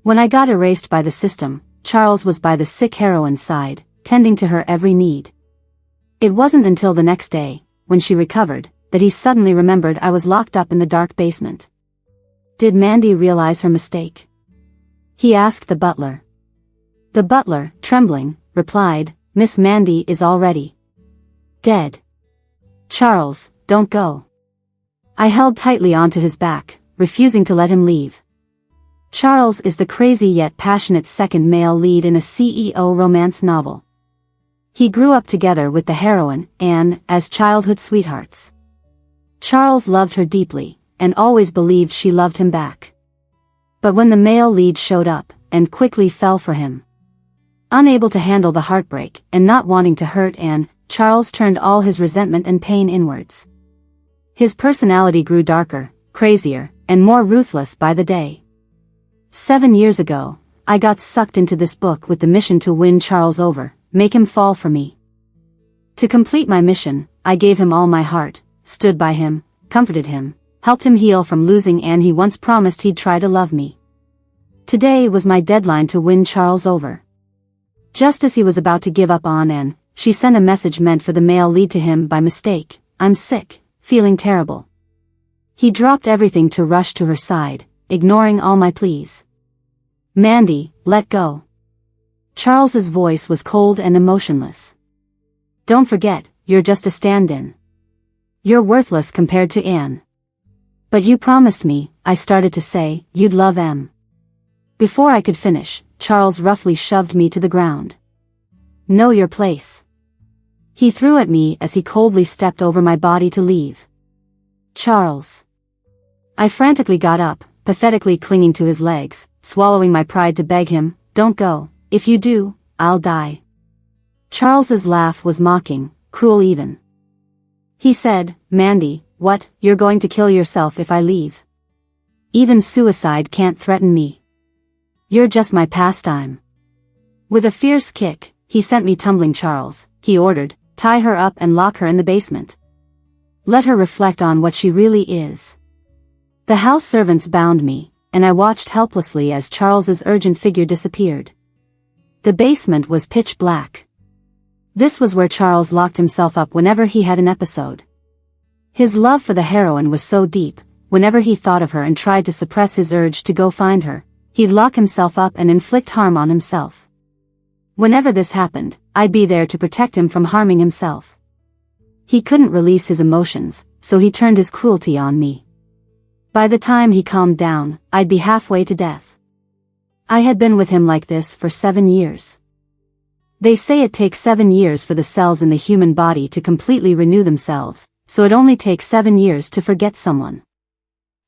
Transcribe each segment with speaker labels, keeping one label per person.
Speaker 1: When I got erased by the system, Charles was by the sick heroine's side, tending to her every need. It wasn't until the next day, when she recovered, that he suddenly remembered I was locked up in the dark basement. Did Mandy realize her mistake? He asked the butler. The butler, trembling, replied, "Miss Mandy is already dead." "Charles, don't go." I held tightly onto his back, refusing to let him leave. Charles is the crazy yet passionate second male lead in a CEO romance novel. He grew up together with the heroine, Anne, as childhood sweethearts. Charles loved her deeply, and always believed she loved him back. But when the male lead showed up, and quickly fell for him. Unable to handle the heartbreak, and not wanting to hurt Anne, Charles turned all his resentment and pain inwards. His personality grew darker, crazier, and more ruthless by the day. 7 years ago, I got sucked into this book with the mission to win Charles over, make him fall for me. To complete my mission, I gave him all my heart, stood by him, comforted him, helped him heal from losing Anne. He once promised he'd try to love me. Today was my deadline to win Charles over. Just as he was about to give up on Anne, she sent a message meant for the male lead to him by mistake. "I'm sick, feeling terrible." He dropped everything to rush to her side, ignoring all my pleas. "Mandy, let go." Charles's voice was cold and emotionless. "Don't forget, you're just a stand-in. You're worthless compared to Anne." "But you promised me," I started to say, "you'd love M." Before I could finish, Charles roughly shoved me to the ground. "Know your place," he threw at me as he coldly stepped over my body to leave. "Charles." I frantically got up, pathetically clinging to his legs, swallowing my pride to beg him, "Don't go. If you do, I'll die." Charles's laugh was mocking, cruel even. He said, "Mandy, what, you're going to kill yourself if I leave? Even suicide can't threaten me. You're just my pastime." With a fierce kick, he sent me tumbling. "Charles," he ordered, "tie her up and lock her in the basement. Let her reflect on what she really is." The house servants bound me, and I watched helplessly as Charles's urgent figure disappeared. The basement was pitch black. This was where Charles locked himself up whenever he had an episode. His love for the heroine was so deep, whenever he thought of her and tried to suppress his urge to go find her, he'd lock himself up and inflict harm on himself. Whenever this happened, I'd be there to protect him from harming himself. He couldn't release his emotions, so he turned his cruelty on me. By the time he calmed down, I'd be halfway to death. I had been with him like this for 7 years. They say it takes 7 years for the cells in the human body to completely renew themselves, so it only takes 7 years to forget someone.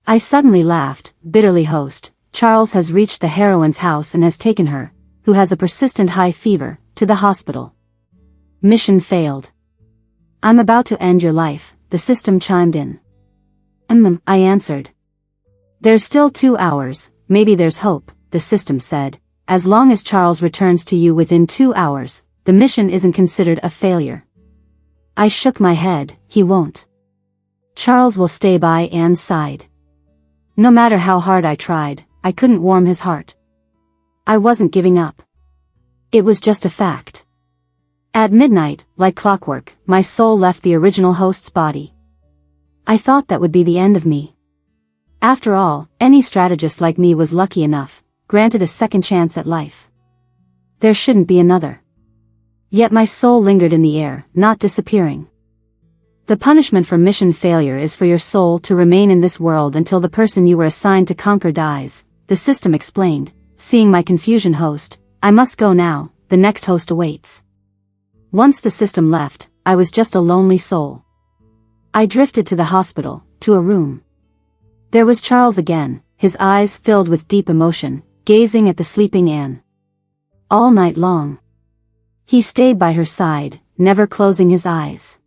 Speaker 1: I suddenly laughed, bitterly. "Host, Charles has reached the heroine's house and has taken her, who has a persistent high fever, to the hospital. Mission failed." "I'm about to end your life," the system chimed in. I answered. "There's still 2 hours, maybe there's hope," the system said. "As long as Charles returns to you within 2 hours, the mission isn't considered a failure." I shook my head. "He won't. Charles will stay by Anne's side." No matter how hard I tried, I couldn't warm his heart. I wasn't giving up. It was just a fact. At midnight, like clockwork, my soul left the original host's body. I thought that would be the end of me. After all, any strategist like me was lucky enough, granted a second chance at life. There shouldn't be another. Yet my soul lingered in the air, not disappearing. "The punishment for mission failure is for your soul to remain in this world until the person you were assigned to conquer dies," the system explained. Seeing my confusion, "Host, I must go now, the next host awaits." Once the system left, I was just a lonely soul. I drifted to the hospital, to a room. There was Charles again, his eyes filled with deep emotion, gazing at the sleeping Anne. All night long. He stayed by her side, never closing his eyes.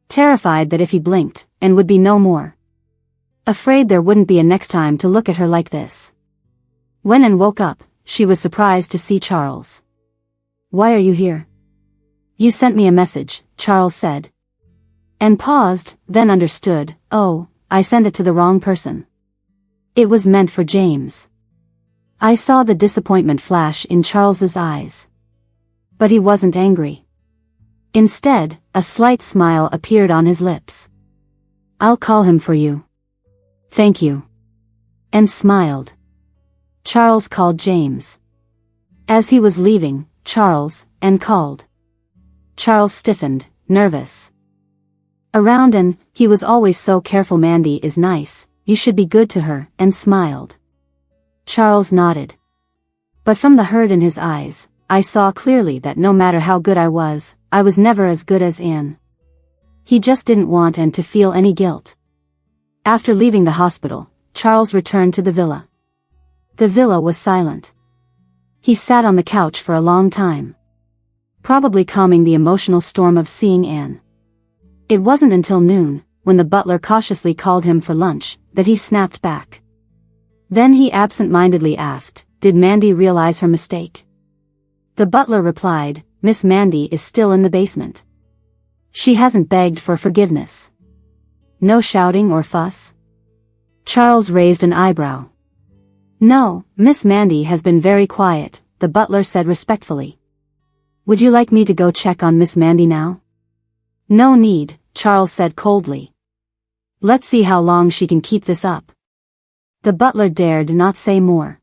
Speaker 1: Terrified that if he blinked, Anne would be no more. Afraid there wouldn't be a next time to look at her like this. When Anne woke up, she was surprised to see Charles. "Why are you here?" "You sent me a message," Charles said. Anne paused, then understood. "Oh, I sent it to the wrong person. It was meant for James." I saw the disappointment flash in Charles's eyes. But he wasn't angry. Instead, a slight smile appeared on his lips. "I'll call him for you." "Thank you." And smiled. Charles called James. As he was leaving, Charles, and called. Charles stiffened, nervous. Around and, he was always so careful. "Mandy is nice, you should be good to her," and smiled. Charles nodded. But from the hurt in his eyes, I saw clearly that no matter how good I was never as good as Anne. He just didn't want Anne to feel any guilt. After leaving the hospital, Charles returned to the villa. The villa was silent. He sat on the couch for a long time, probably calming the emotional storm of seeing Anne. It wasn't until noon, when the butler cautiously called him for lunch, that he snapped back. Then he absent-mindedly asked, "Did Mandy realize her mistake?" The butler replied, "Miss Mandy is still in the basement. She hasn't begged for forgiveness." "No shouting or fuss?" Charles raised an eyebrow. "No, Miss Mandy has been very quiet," the butler said respectfully. "Would you like me to go check on Miss Mandy now?" "No need," Charles said coldly. "Let's see how long she can keep this up." The butler dared not say more.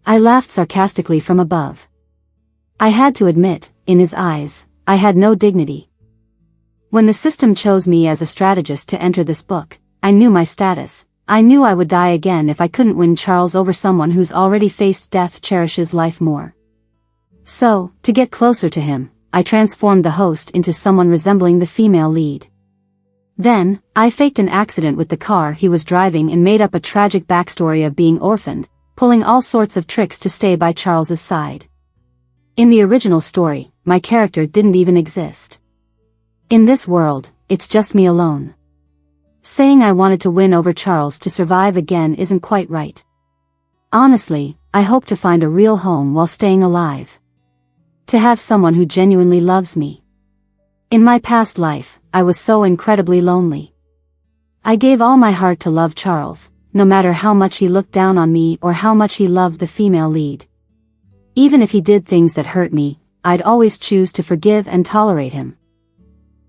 Speaker 1: I laughed sarcastically from above. I had to admit, in his eyes, I had no dignity. When the system chose me as a strategist to enter this book, I knew my status. I knew I would die again if I couldn't win Charles over. Someone who's already faced death cherishes life more. So, to get closer to him, I transformed the host into someone resembling the female lead. Then, I faked an accident with the car he was driving and made up a tragic backstory of being orphaned, pulling all sorts of tricks to stay by Charles's side. In the original story, my character didn't even exist. In this world, it's just me alone. Saying I wanted to win over Charles to survive again isn't quite right. Honestly, I hope to find a real home while staying alive. To have someone who genuinely loves me. In my past life, I was so incredibly lonely. I gave all my heart to love Charles, no matter how much he looked down on me or how much he loved the female lead. Even if he did things that hurt me, I'd always choose to forgive and tolerate him.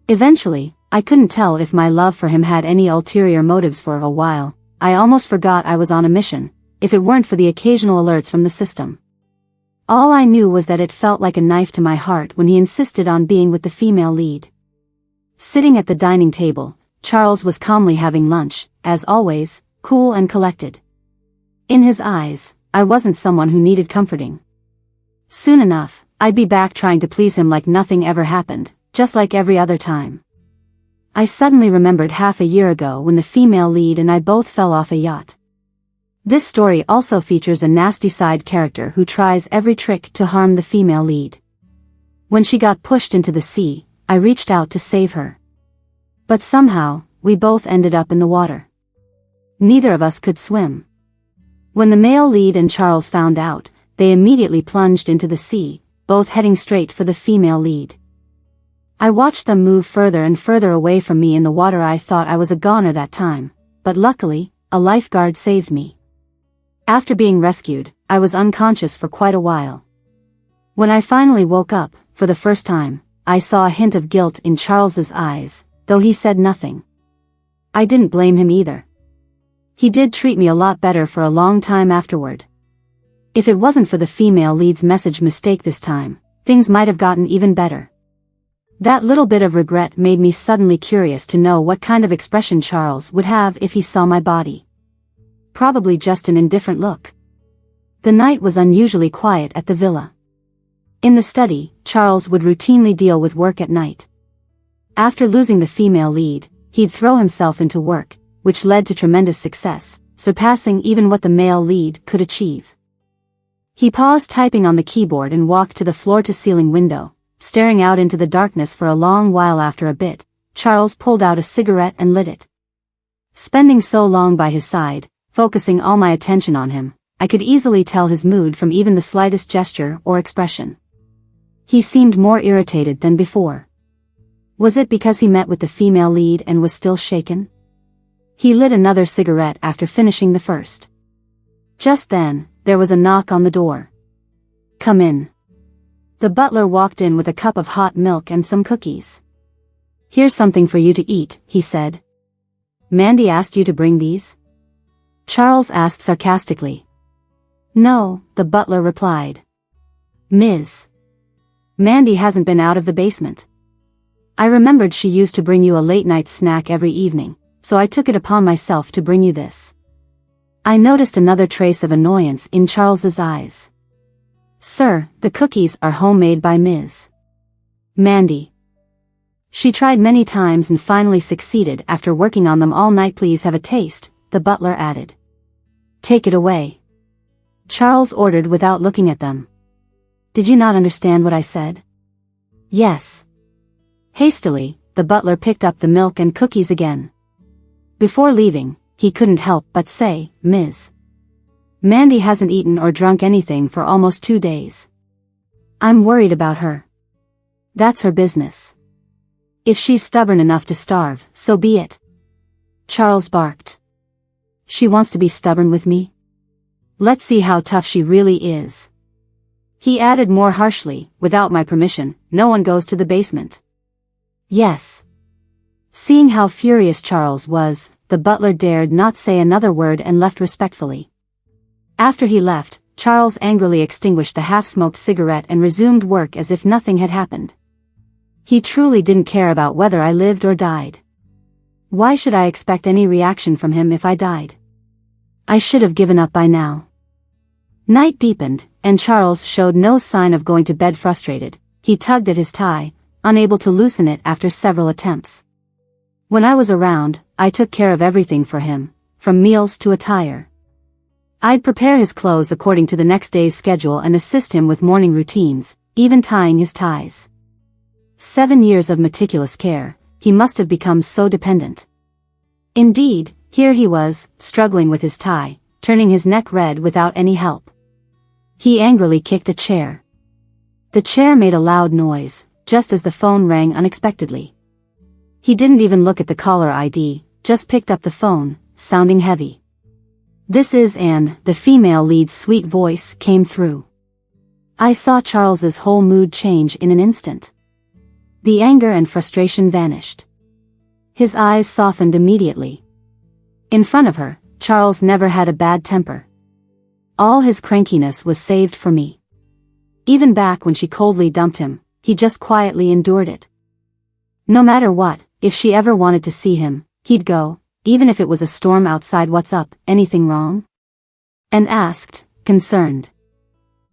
Speaker 1: Eventually, I couldn't tell if my love for him had any ulterior motives. For a while, I almost forgot I was on a mission, if it weren't for the occasional alerts from the system. All I knew was that it felt like a knife to my heart when he insisted on being with the female lead. Sitting at the dining table, Charles was calmly having lunch, as always, cool and collected. In his eyes, I wasn't someone who needed comforting. Soon enough, I'd be back trying to please him like nothing ever happened, just like every other time. I suddenly remembered half a year ago when the female lead and I both fell off a yacht. This story also features a nasty side character who tries every trick to harm the female lead. When she got pushed into the sea, I reached out to save her. But somehow, we both ended up in the water. Neither of us could swim. When the male lead and Charles found out, they immediately plunged into the sea, both heading straight for the female lead. I watched them move further and further away from me in the water. I thought I was a goner that time, but luckily, a lifeguard saved me. After being rescued, I was unconscious for quite a while. When I finally woke up, for the first time, I saw a hint of guilt in Charles's eyes, though he said nothing. I didn't blame him either. He did treat me a lot better for a long time afterward. If it wasn't for the female lead's message mistake this time, things might have gotten even better. That little bit of regret made me suddenly curious to know what kind of expression Charles would have if he saw my body. Probably just an indifferent look. The night was unusually quiet at the villa. In the study, Charles would routinely deal with work at night. After losing the female lead, he'd throw himself into work, which led to tremendous success, surpassing even what the male lead could achieve. He paused typing on the keyboard and walked to the floor-to-ceiling window, staring out into the darkness for a long while. After a bit, Charles pulled out a cigarette and lit it. Spending so long by his side, focusing all my attention on him, I could easily tell his mood from even the slightest gesture or expression. He seemed more irritated than before. Was it because he met with the female lead and was still shaken? He lit another cigarette after finishing the first. Just then, there was a knock on the door. "Come in." The butler walked in with a cup of hot milk and some cookies. "Here's something for you to eat," he said. "Mandy asked you to bring these?" Charles asked sarcastically. "No," the butler replied. "Ms. Mandy hasn't been out of the basement. I remembered she used to bring you a late-night snack every evening, so I took it upon myself to bring you this." I noticed another trace of annoyance in Charles's eyes. "Sir, the cookies are homemade by Ms. Mandy. She tried many times and finally succeeded after working on them all night. Please have a taste," the butler added. "Take it away," Charles ordered without looking at them. "Did you not understand what I said?" "Yes." Hastily, the butler picked up the milk and cookies again. Before leaving, he couldn't help but say, "Ms. Mandy hasn't eaten or drunk anything for almost 2 days. I'm worried about her." "That's her business. If she's stubborn enough to starve, so be it," Charles barked. "She wants to be stubborn with me? Let's see how tough she really is." He added more harshly, "Without my permission, no one goes to the basement." "Yes." Seeing how furious Charles was, the butler dared not say another word and left respectfully. After he left, Charles angrily extinguished the half-smoked cigarette and resumed work as if nothing had happened. He truly didn't care about whether I lived or died. Why should I expect any reaction from him if I died? I should have given up by now. Night deepened, and Charles showed no sign of going to bed. Frustrated, he tugged at his tie, unable to loosen it after several attempts. When I was around, I took care of everything for him, from meals to attire. I'd prepare his clothes according to the next day's schedule and assist him with morning routines, even tying his ties. 7 years of meticulous care, he must have become so dependent. Indeed, here he was, struggling with his tie, turning his neck red without any help. He angrily kicked a chair. The chair made a loud noise, just as the phone rang unexpectedly. He didn't even look at the caller ID, just picked up the phone, sounding heavy. "This is Anne," the female lead's sweet voice came through. I saw Charles's whole mood change in an instant. The anger and frustration vanished. His eyes softened immediately. In front of her, Charles never had a bad temper. All his crankiness was saved for me. Even back when she coldly dumped him, he just quietly endured it. No matter what, if she ever wanted to see him, he'd go, even if it was a storm outside. "What's up, anything wrong?" Anne asked, concerned.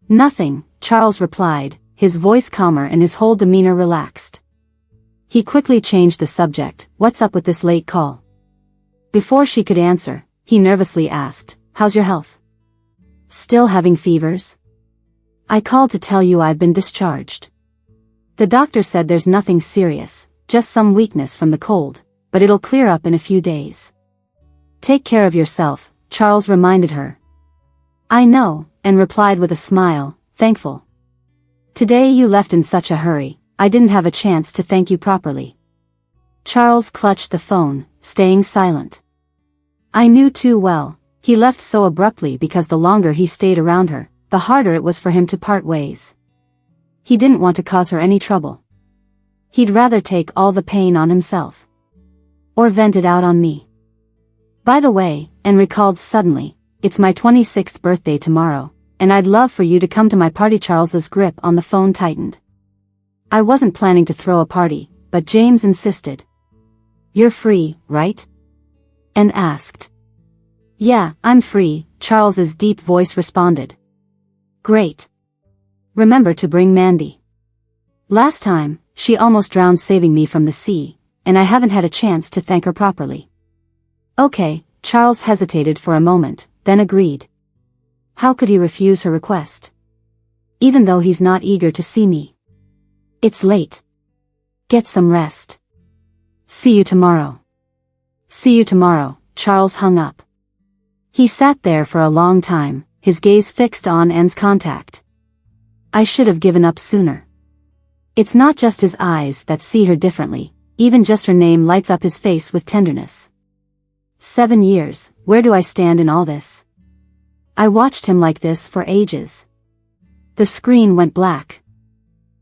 Speaker 1: "Nothing," Charles replied, his voice calmer and his whole demeanor relaxed. He quickly changed the subject. "What's up with this late call?" Before she could answer, he nervously asked, "How's your health? Still having fevers?" "I called to tell you I've been discharged. The doctor said there's nothing serious, just some weakness from the cold, but it'll clear up in a few days." "Take care of yourself," Charles reminded her. "I know," Anne replied with a smile, thankful. "Today you left in such a hurry, I didn't have a chance to thank you properly." Charles clutched the phone, staying silent. I knew too well, he left so abruptly because the longer he stayed around her, the harder it was for him to part ways. He didn't want to cause her any trouble. He'd rather take all the pain on himself. Or vent it out on me. "By the way," Anne recalled suddenly, "it's my 26th birthday tomorrow, and I'd love for you to come to my party." Charles's grip on the phone tightened. "I wasn't planning to throw a party, but James insisted." "You're free, right?" Anne asked. "Yeah, I'm free," Charles's deep voice responded. "Great. Remember to bring Mandy. Last time, she almost drowned saving me from the sea, and I haven't had a chance to thank her properly." "Okay," Charles hesitated for a moment, then agreed. How could he refuse her request? Even though he's not eager to see me. "It's late. Get some rest. See you tomorrow." "See you tomorrow," Charles hung up. He sat there for a long time, his gaze fixed on Anne's contact. I should have given up sooner. It's not just his eyes that see her differently, even just her name lights up his face with tenderness. 7 years, where do I stand in all this? I watched him like this for ages. The screen went black.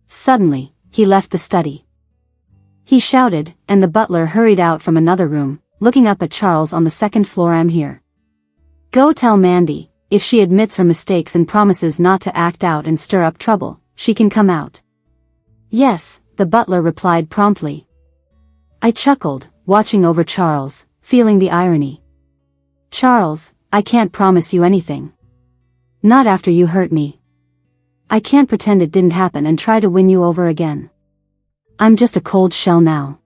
Speaker 1: Suddenly, he left the study. He shouted, and the butler hurried out from another room, looking up at Charles on the second floor. I'm here. Go tell Mandy, if she admits her mistakes and promises not to act out and stir up trouble, she can come out. Yes, the butler replied promptly. I chuckled, watching over Charles, feeling the irony. Charles, I can't promise you anything. Not after you hurt me. I can't pretend it didn't happen and try to win you over again. I'm just a cold shell now.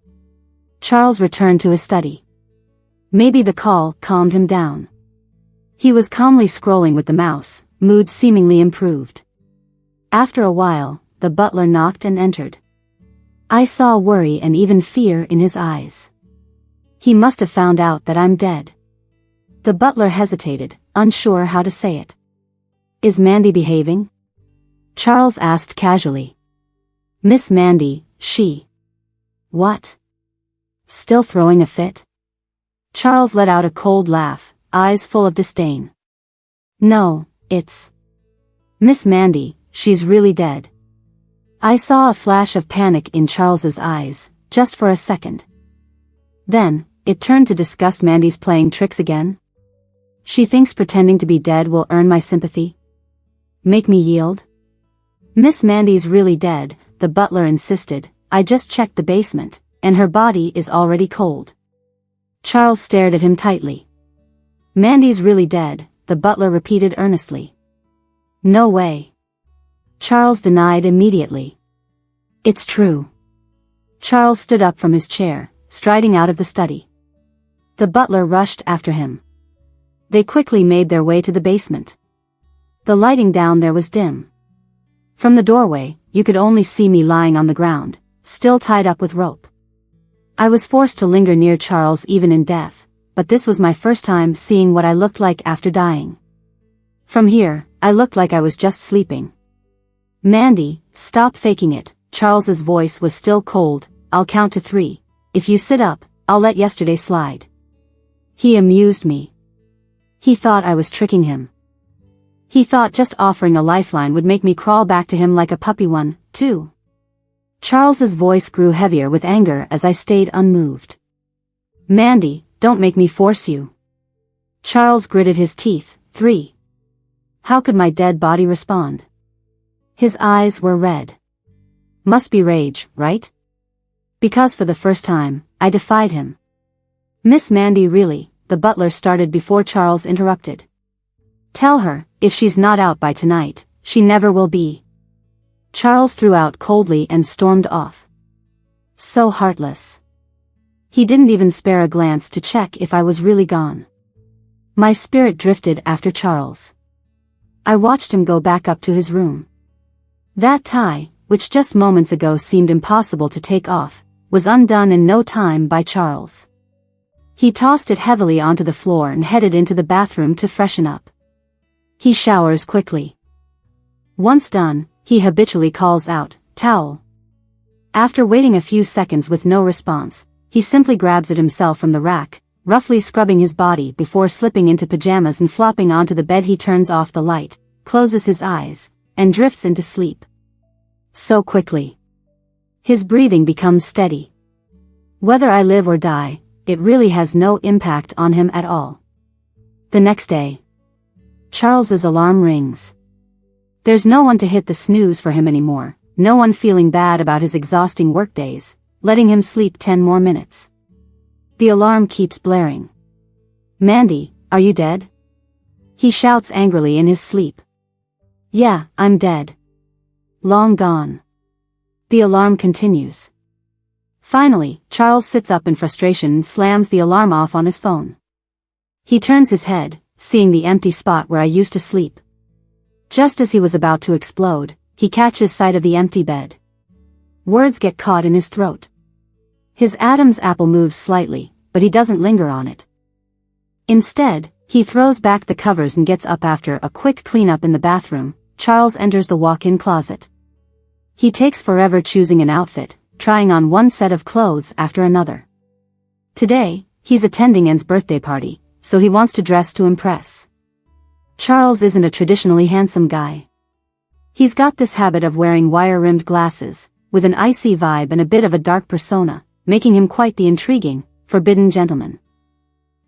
Speaker 1: Charles returned to his study. Maybe the call calmed him down. He was calmly scrolling with the mouse, mood seemingly improved. After a while, the butler knocked and entered. I saw worry and even fear in his eyes. He must have found out that I'm dead. The butler hesitated, unsure how to say it. Is Mandy behaving? Charles asked casually. Miss Mandy, she. What? Still throwing a fit? Charles let out a cold laugh, eyes full of disdain. No, it's Miss Mandy, she's really dead. I saw a flash of panic in Charles's eyes, just for a second. Then, it turned to disgust. Mandy's playing tricks again? She thinks pretending to be dead will earn my sympathy? Make me yield? Miss Mandy's really dead, the butler insisted. I just checked the basement, and her body is already cold. Charles stared at him tightly. Mandy's really dead, the butler repeated earnestly. No way. Charles denied immediately. It's true. Charles stood up from his chair, striding out of the study. The butler rushed after him. They quickly made their way to the basement. The lighting down there was dim. From the doorway, you could only see me lying on the ground, still tied up with rope. I was forced to linger near Charles even in death, but this was my first time seeing what I looked like after dying. From here, I looked like I was just sleeping. Mandy, stop faking it, Charles's voice was still cold. I'll count to 3. If you sit up, I'll let yesterday slide. He amused me. He thought I was tricking him. He thought just offering a lifeline would make me crawl back to him like a puppy. 1, 2. Charles's voice grew heavier with anger as I stayed unmoved. Mandy, don't make me force you. Charles gritted his teeth. 3. How could my dead body respond? His eyes were red. Must be rage, right? Because for the first time, I defied him. Miss Mandy really, the butler started before Charles interrupted. Tell her, if she's not out by tonight, she never will be. Charles threw out coldly and stormed off. So heartless. He didn't even spare a glance to check if I was really gone. My spirit drifted after Charles. I watched him go back up to his room. That tie, which just moments ago seemed impossible to take off, was undone in no time by Charles. He tossed it heavily onto the floor and headed into the bathroom to freshen up. He showers quickly. Once done, he habitually calls out, "Towel." After waiting a few seconds with no response, he simply grabs it himself from the rack, roughly scrubbing his body before slipping into pajamas and flopping onto the bed. He turns off the light, closes his eyes, and drifts into sleep. So quickly. His breathing becomes steady. Whether I live or die, it really has no impact on him at all. The next day, Charles's alarm rings. There's no one to hit the snooze for him anymore, no one feeling bad about his exhausting workdays, letting him sleep 10 more minutes. The alarm keeps blaring. Mandy, are you dead? He shouts angrily in his sleep. Yeah, I'm dead. Long gone. The alarm continues. Finally, Charles sits up in frustration and slams the alarm off on his phone. He turns his head, seeing the empty spot where I used to sleep. Just as he was about to explode, he catches sight of the empty bed. Words get caught in his throat. His Adam's apple moves slightly, but he doesn't linger on it. Instead, he throws back the covers and gets up. After a quick cleanup in the bathroom, Charles enters the walk-in closet. He takes forever choosing an outfit, trying on one set of clothes after another. Today, he's attending Anne's birthday party, so he wants to dress to impress. Charles isn't a traditionally handsome guy. He's got this habit of wearing wire-rimmed glasses, with an icy vibe and a bit of a dark persona, making him quite the intriguing, forbidden gentleman.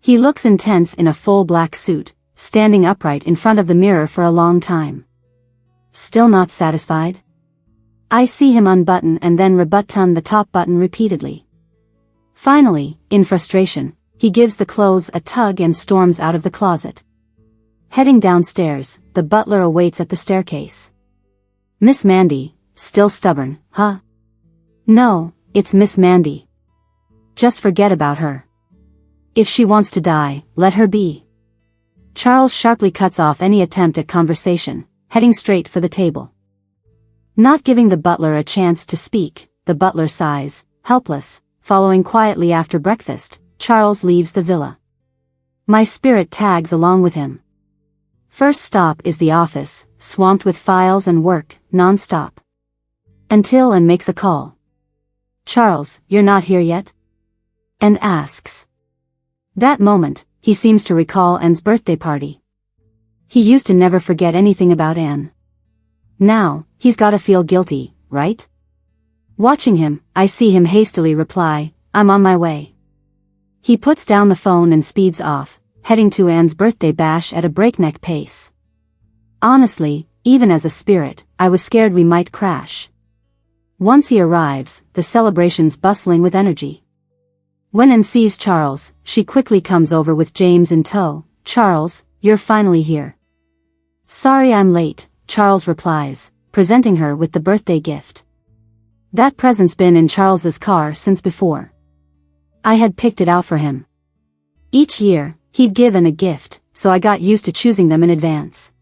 Speaker 1: He looks intense in a full black suit, standing upright in front of the mirror for a long time. Still not satisfied? I see him unbutton and then rebutton the top button repeatedly. Finally, in frustration, he gives the clothes a tug and storms out of the closet. Heading downstairs, the butler awaits at the staircase. Miss Mandy, still stubborn, huh? No, it's Miss Mandy. Just forget about her. If she wants to die, let her be. Charles sharply cuts off any attempt at conversation, heading straight for the table. Not giving the butler a chance to speak, the butler sighs, helpless. Following quietly after breakfast, Charles leaves the villa. My spirit tags along with him. First stop is the office, swamped with files and work, non-stop. Until Anne makes a call. Charles, you're not here yet? Anne asks. That moment, he seems to recall Anne's birthday party. He used to never forget anything about Anne. Now, he's gotta feel guilty, right? Watching him, I see him hastily reply, I'm on my way. He puts down the phone and speeds off, heading to Anne's birthday bash at a breakneck pace. Honestly, even as a spirit, I was scared we might crash. Once he arrives, the celebration's bustling with energy. When Anne sees Charles, she quickly comes over with James in tow. Charles, you're finally here. Sorry I'm late, Charles replies, presenting her with the birthday gift. That present's been in Charles's car since before. I had picked it out for him. Each year, he'd given a gift, so I got used to choosing them in advance.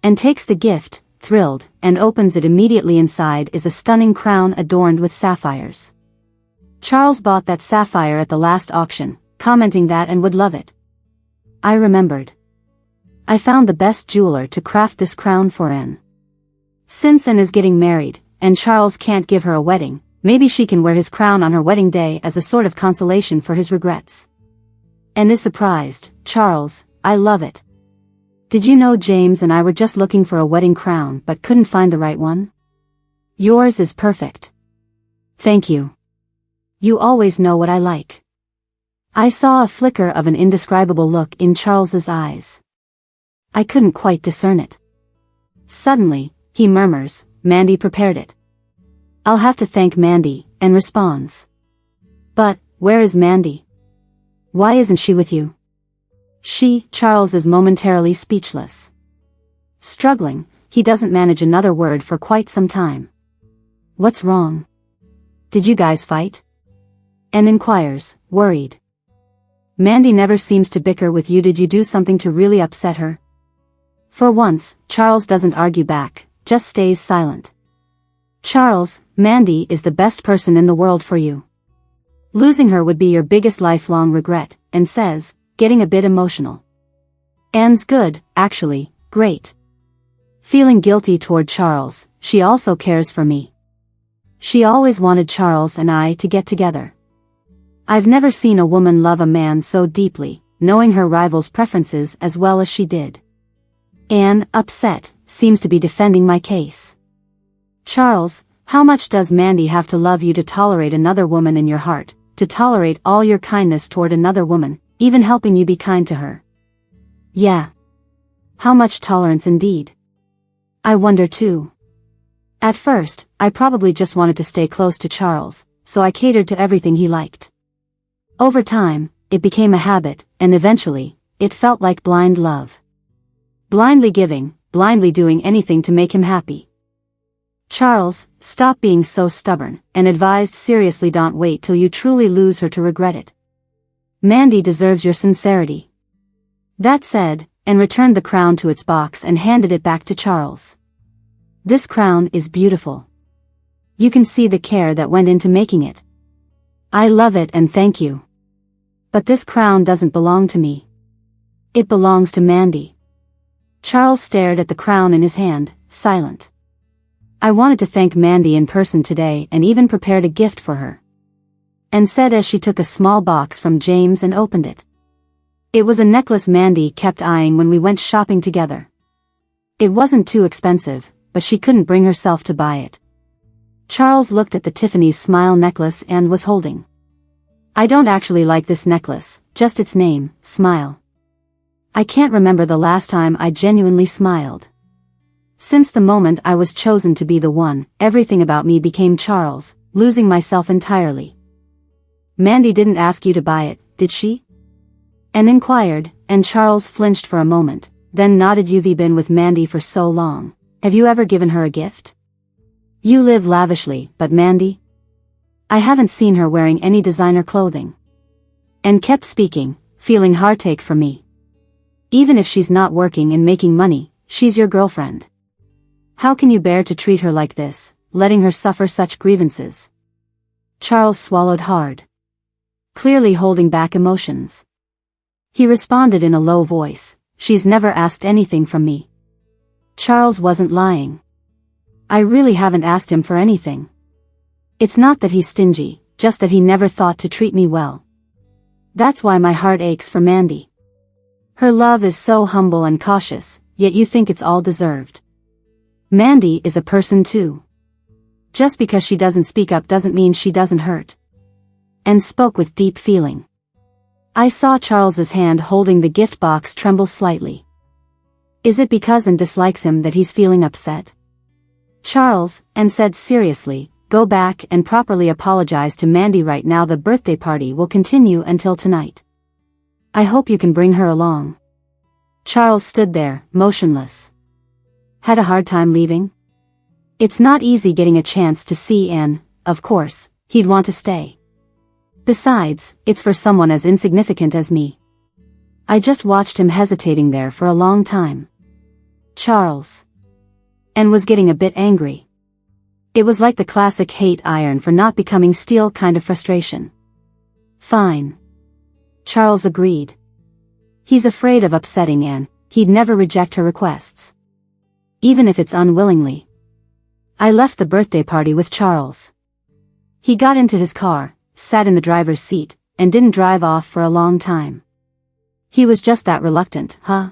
Speaker 1: Anne takes the gift, thrilled, and opens it immediately. Inside is a stunning crown adorned with sapphires. Charles bought that sapphire at the last auction, commenting that Anne would love it. I remembered. I found the best jeweler to craft this crown for Anne. Since Anne is getting married, and Charles can't give her a wedding, maybe she can wear his crown on her wedding day as a sort of consolation for his regrets. Anne is surprised. Charles, I love it. Did you know James and I were just looking for a wedding crown but couldn't find the right one? Yours is perfect. Thank you. You always know what I like. I saw a flicker of an indescribable look in Charles's eyes. I couldn't quite discern it. Suddenly, he murmurs, Mandy prepared it. I'll have to thank Mandy, and responds. But, where is Mandy? Why isn't she with you? Charles is momentarily speechless. Struggling, he doesn't manage another word for quite some time. What's wrong? Did you guys fight? Anne inquires, worried. Mandy never seems to bicker with you. Did you do something to really upset her? For once, Charles doesn't argue back, just stays silent. Charles, Mandy is the best person in the world for you. Losing her would be your biggest lifelong regret, Anne says, getting a bit emotional. Anne's good, actually, great. Feeling guilty toward Charles, she also cares for me. She always wanted Charles and I to get together. I've never seen a woman love a man so deeply, knowing her rival's preferences as well as she did. Anne, upset, seems to be defending my case. Charles, how much does Mandy have to love you to tolerate another woman in your heart, to tolerate all your kindness toward another woman, even helping you be kind to her? Yeah. How much tolerance indeed? I wonder too. At first, I probably just wanted to stay close to Charles, so I catered to everything he liked. Over time, it became a habit, and eventually, it felt like blind love. Blindly giving, blindly doing anything to make him happy. Charles, stop being so stubborn, and advised seriously, don't wait till you truly lose her to regret it. Mandy deserves your sincerity. That said, Anne returned the crown to its box and handed it back to Charles. This crown is beautiful. You can see the care that went into making it. I love it and thank you. But this crown doesn't belong to me. It belongs to Mandy. Charles stared at the crown in his hand, silent. I wanted to thank Mandy in person today and even prepared a gift for her. Anne said as she took a small box from James and opened it. It was a necklace Mandy kept eyeing when we went shopping together. It wasn't too expensive, but she couldn't bring herself to buy it. Charles looked at the Tiffany's smile necklace and was holding. I don't actually like this necklace, just its name, Smile. I can't remember the last time I genuinely smiled. Since the moment I was chosen to be the one, everything about me became Charles, losing myself entirely. Mandy didn't ask you to buy it, did she? Anne inquired, and Charles flinched for a moment, then nodded. You've been with Mandy for so long. Have you ever given her a gift? You live lavishly, but Mandy? I haven't seen her wearing any designer clothing. Anne kept speaking, feeling heartache for me. Even if she's not working and making money, she's your girlfriend. How can you bear to treat her like this, letting her suffer such grievances? Charles swallowed hard, clearly holding back emotions. He responded in a low voice, she's never asked anything from me. Charles wasn't lying. I really haven't asked him for anything. It's not that he's stingy, just that he never thought to treat me well. That's why my heart aches for Mandy. Her love is so humble and cautious, yet you think it's all deserved. Mandy is a person too. Just because she doesn't speak up doesn't mean she doesn't hurt. And spoke with deep feeling. I saw Charles's hand holding the gift box tremble slightly. Is it because Anne dislikes him that he's feeling upset? Charles, Anne said seriously, go back and properly apologize to Mandy right now. The birthday party will continue until tonight. I hope you can bring her along. Charles stood there, motionless. Had a hard time leaving? It's not easy getting a chance to see Anne, of course, he'd want to stay. Besides, it's for someone as insignificant as me. I just watched him hesitating there for a long time. Charles. Anne was getting a bit angry. It was like the classic hate iron for not becoming steel kind of frustration. Fine. Charles agreed. He's afraid of upsetting Anne, he'd never reject her requests. Even if it's unwillingly. I left the birthday party with Charles. He got into his car, sat in the driver's seat, and didn't drive off for a long time. He was just that reluctant, huh?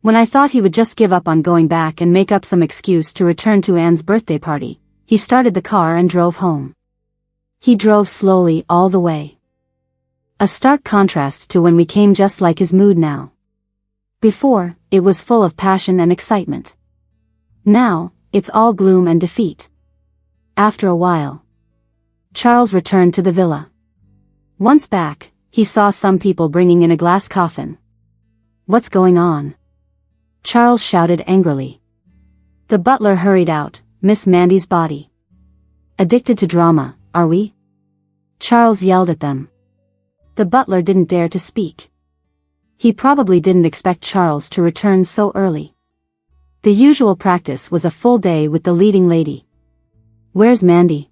Speaker 1: When I thought he would just give up on going back and make up some excuse to return to Anne's birthday party, he started the car and drove home. He drove slowly all the way. A stark contrast to when we came, just like his mood now. Before, it was full of passion and excitement. Now, it's all gloom and defeat. After a while, Charles returned to the villa. Once back, he saw some people bringing in a glass coffin. What's going on? Charles shouted angrily. The butler hurried out, Miss Mandy's body. Addicted to drama, are we? Charles yelled at them. The butler didn't dare to speak. He probably didn't expect Charles to return so early. The usual practice was a full day with the leading lady. Where's Mandy?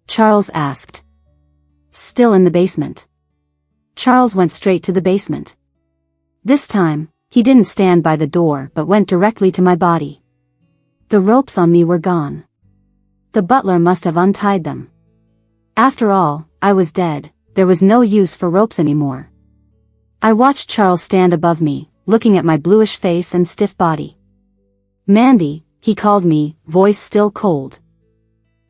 Speaker 1: Charles asked. Still in the basement. Charles went straight to the basement. This time, he didn't stand by the door but went directly to my body. The ropes on me were gone. The butler must have untied them. After all, I was dead, there was no use for ropes anymore. I watched Charles stand above me, looking at my bluish face and stiff body. Mandy, he called me, voice still cold.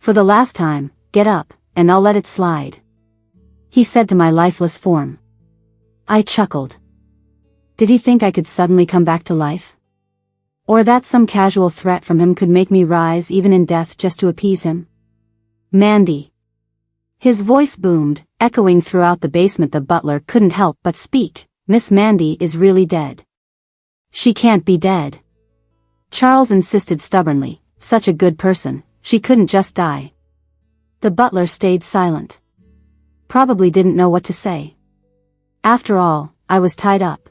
Speaker 1: For the last time, get up, and I'll let it slide. He said to my lifeless form. I chuckled. Did he think I could suddenly come back to life? Or that some casual threat from him could make me rise even in death just to appease him? Mandy. His voice boomed, echoing throughout the basement. The butler couldn't help but speak. Miss Mandy is really dead. She can't be dead. Charles insisted stubbornly, such a good person, she couldn't just die. The butler stayed silent. Probably didn't know what to say. After all, I was tied up.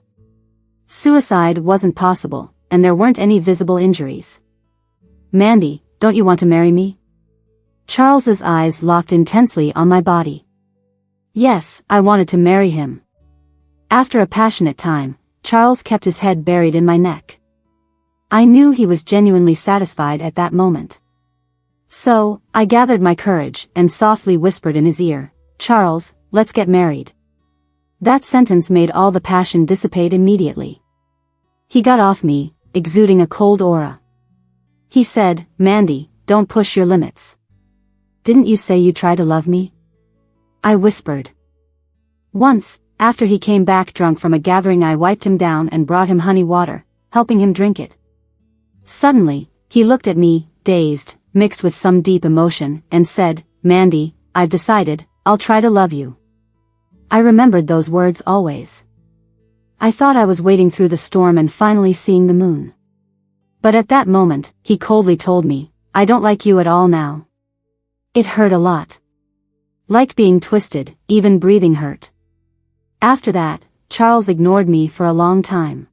Speaker 1: Suicide wasn't possible, and there weren't any visible injuries. Mandy, don't you want to marry me? Charles's eyes locked intensely on my body. Yes, I wanted to marry him. After a passionate time, Charles kept his head buried in my neck. I knew he was genuinely satisfied at that moment. So, I gathered my courage and softly whispered in his ear, Charles, let's get married. That sentence made all the passion dissipate immediately. He got off me, exuding a cold aura. He said, "Mandy, don't push your limits. Didn't you say you'd try to love me?" I whispered. Once, after he came back drunk from a gathering, I wiped him down and brought him honey water, helping him drink it. Suddenly, he looked at me, dazed, mixed with some deep emotion, and said, "Mandy, I've decided, I'll try to love you." I remembered those words always. I thought I was wading through the storm and finally seeing the moon. But at that moment, he coldly told me, "I don't like you at all now." It hurt a lot. Like being twisted, even breathing hurt. After that, Charles ignored me for a long time.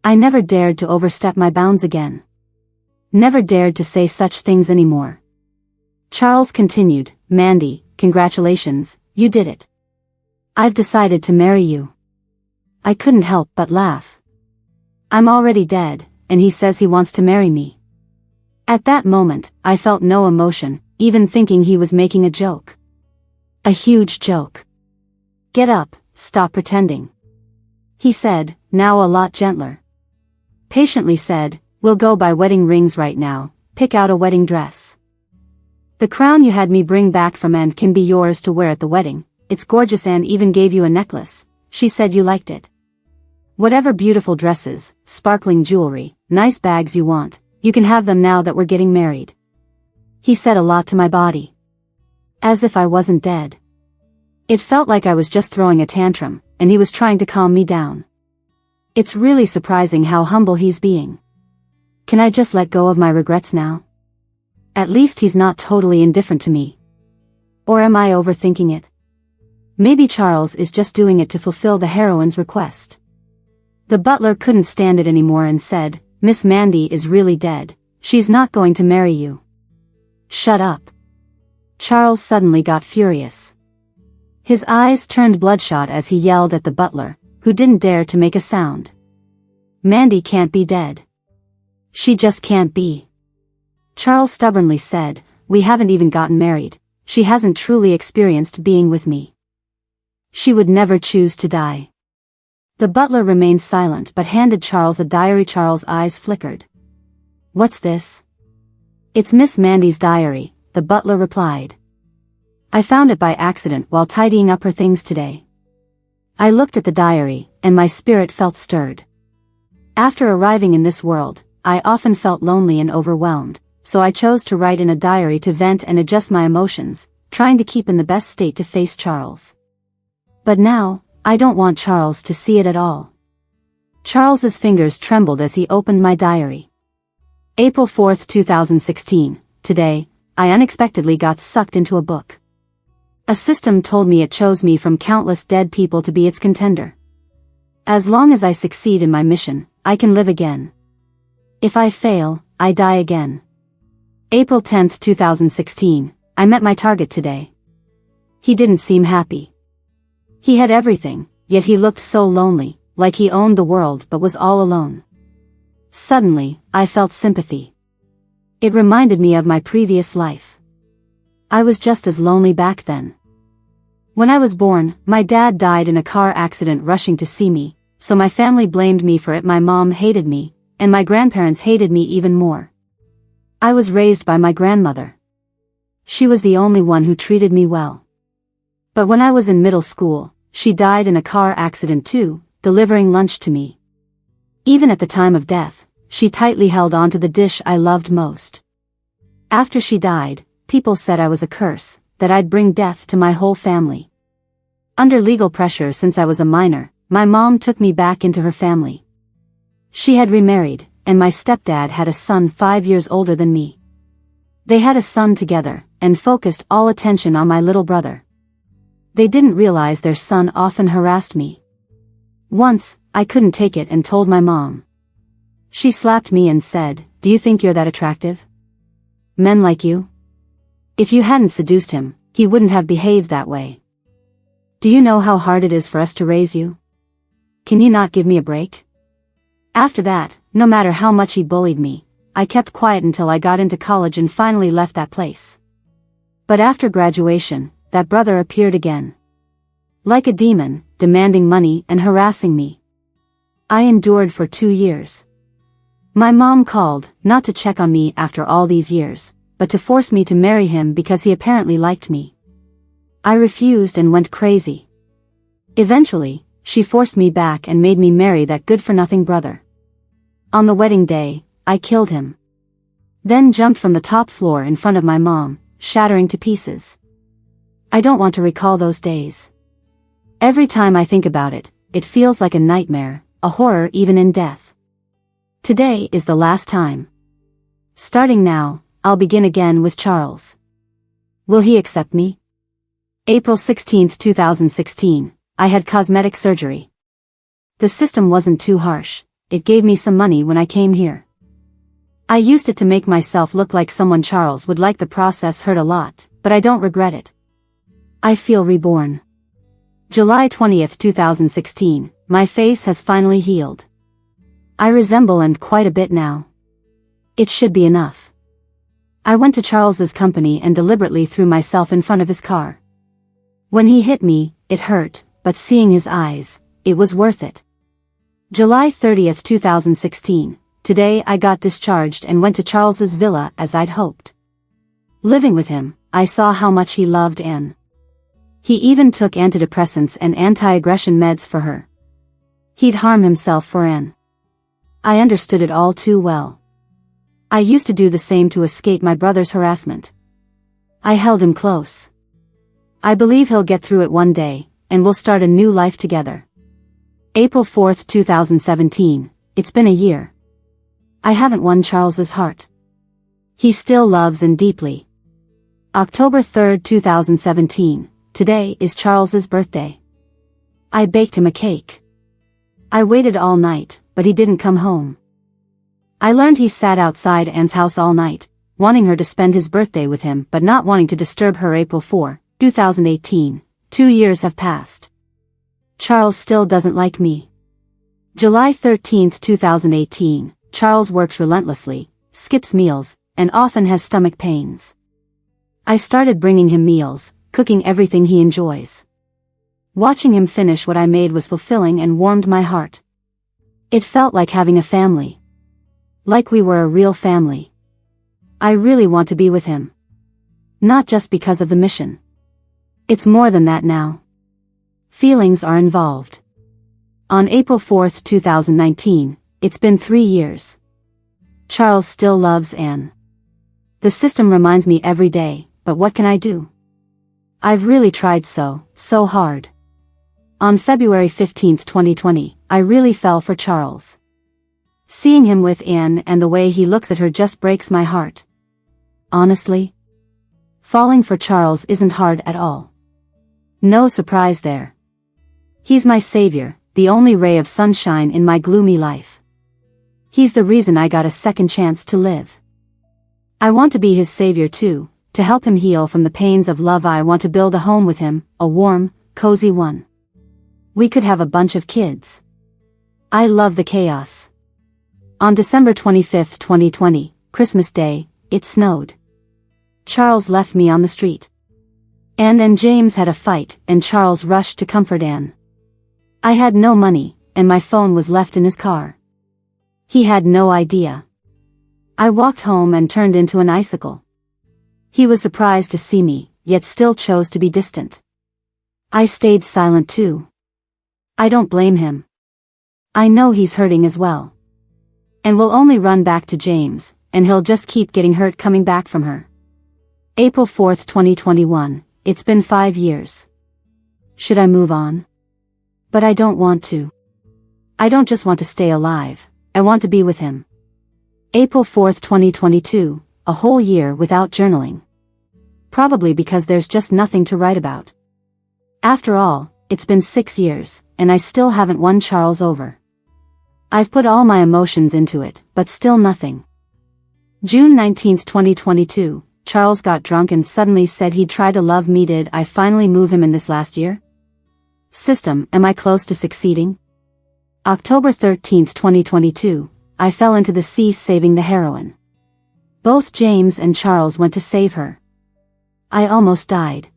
Speaker 1: I never dared to overstep my bounds again. Never dared to say such things anymore. Charles continued, "Mandy, congratulations, you did it. I've decided to marry you." I couldn't help but laugh. I'm already dead, and he says he wants to marry me. At that moment, I felt no emotion, even thinking he was making a joke. A huge joke. "Get up, stop pretending," he said, now a lot gentler. Patiently said, "We'll go buy wedding rings right now, pick out a wedding dress. The crown you had me bring back from and can be yours to wear at the wedding. It's gorgeous and even gave you a necklace. She said you liked it. Whatever beautiful dresses, sparkling jewelry, nice bags you want, you can have them now that we're getting married." He said a lot to my body. As if I wasn't dead. It felt like I was just throwing a tantrum, and he was trying to calm me down. It's really surprising how humble he's being. Can I just let go of my regrets now? At least he's not totally indifferent to me. Or am I overthinking it? Maybe Charles is just doing it to fulfill the heroine's request. The butler couldn't stand it anymore and said, "Miss Mandy is really dead. She's not going to marry you." "Shut up." Charles suddenly got furious. His eyes turned bloodshot as he yelled at the butler, who didn't dare to make a sound. "Mandy can't be dead. She just can't be." Charles stubbornly said, "We haven't even gotten married. She hasn't truly experienced being with me. She would never choose to die." The butler remained silent but handed Charles a diary. Charles' eyes flickered. "What's this?" "It's Miss Mandy's diary," the butler replied. "I found it by accident while tidying up her things today." I looked at the diary, and my spirit felt stirred. After arriving in this world, I often felt lonely and overwhelmed, so I chose to write in a diary to vent and adjust my emotions, trying to keep in the best state to face Charles. But now, I don't want Charles to see it at all. Charles's fingers trembled as he opened my diary. April 4th, 2016, today, I unexpectedly got sucked into a book. A system told me it chose me from countless dead people to be its contender. As long as I succeed in my mission, I can live again. If I fail, I die again. April 10th, 2016, I met my target today. He didn't seem happy. He had everything, yet he looked so lonely, like he owned the world but was all alone. Suddenly, I felt sympathy. It reminded me of my previous life. I was just as lonely back then. When I was born, my dad died in a car accident rushing to see me, so my family blamed me for it. My mom hated me, and my grandparents hated me even more. I was raised by my grandmother. She was the only one who treated me well. But when I was in middle school, she died in a car accident too, delivering lunch to me. Even at the time of death, she tightly held on to the dish I loved most. After she died, people said I was a curse, that I'd bring death to my whole family. Under legal pressure since I was a minor, my mom took me back into her family. She had remarried, and my stepdad had a son 5 years older than me. They had a son together, and focused all attention on my little brother. They didn't realize their son often harassed me. Once, I couldn't take it and told my mom. She slapped me and said, "Do you think you're that attractive? Men like you? If you hadn't seduced him, he wouldn't have behaved that way. Do you know how hard it is for us to raise you? Can you not give me a break?" After that, no matter how much he bullied me, I kept quiet until I got into college and finally left that place. But after graduation, that brother appeared again. Like a demon, demanding money and harassing me. I endured for 2 years. My mom called, not to check on me after all these years, but to force me to marry him because he apparently liked me. I refused and went crazy. Eventually, she forced me back and made me marry that good-for-nothing brother. On the wedding day, I killed him. Then jumped from the top floor in front of my mom, shattering to pieces. I don't want to recall those days. Every time I think about it, it feels like a nightmare, a horror even in death. Today is the last time. Starting now, I'll begin again with Charles. Will he accept me? April 16, 2016, I had cosmetic surgery. The system wasn't too harsh, it gave me some money when I came here. I used it to make myself look like someone. Charles would like. The process hurt a lot, but I don't regret it. I feel reborn. July 20, 2016, my face has finally healed. I resemble and quite a bit now. It should be enough. I went to Charles's company and deliberately threw myself in front of his car. When he hit me, it hurt, but seeing his eyes, it was worth it. July 30, 2016, today I got discharged and went to Charles's villa as I'd hoped. Living with him, I saw how much he loved Anne. He even took antidepressants and anti-aggression meds for her. He'd harm himself for Anne. I understood it all too well. I used to do the same to escape my brother's harassment. I held him close. I believe he'll get through it one day, and we'll start a new life together. April 4, 2017, it's been a year. I haven't won Charles's heart. He still loves Anne deeply. October 3, 2017, today is Charles's birthday. I baked him a cake. I waited all night, but he didn't come home. I learned he sat outside Anne's house all night, wanting her to spend his birthday with him but not wanting to disturb her. April 4, 2018, 2 years have passed. Charles still doesn't like me. July 13, 2018, Charles works relentlessly, skips meals, and often has stomach pains. I started bringing him meals, cooking everything he enjoys. Watching him finish what I made was fulfilling and warmed my heart. It felt like having a family. Like we were a real family. I really want to be with him. Not just because of the mission. It's more than that now. Feelings are involved. On April 4, 2019, it's been 3 years. Charles still loves Anne. The system reminds me every day, but what can I do? I've really tried so hard. On February 15, 2020, I really fell for Charles. Seeing him with Anne and the way he looks at her just breaks my heart. Honestly, falling for Charles isn't hard at all. No surprise there. He's my savior, the only ray of sunshine in my gloomy life. He's the reason I got a second chance to live. I want to be his savior too, to help him heal from the pains of love. I want to build a home with him, a warm, cozy one. We could have a bunch of kids. I love the chaos. On December 25, 2020, Christmas Day, it snowed. Charles left me on the street. Anne and James had a fight, and Charles rushed to comfort Anne. I had no money, and my phone was left in his car. He had no idea. I walked home and turned into an icicle. He was surprised to see me, yet still chose to be distant. I stayed silent too. I don't blame him. I know he's hurting as well. And will only run back to James, and he'll just keep getting hurt coming back from her. April 4, 2021, it's been 5 years. Should I move on? But I don't want to. I don't just want to stay alive, I want to be with him. April 4, 2022, a whole year without journaling. Probably because there's just nothing to write about. After all, it's been 6 years, and I still haven't won Charles over. I've put all my emotions into it, but still nothing. June 19, 2022, Charles got drunk and suddenly said he'd try to love me. Did I finally move him in this last year? System, am I close to succeeding? October 13, 2022, I fell into the sea saving the heroine. Both James and Charles went to save her. I almost died.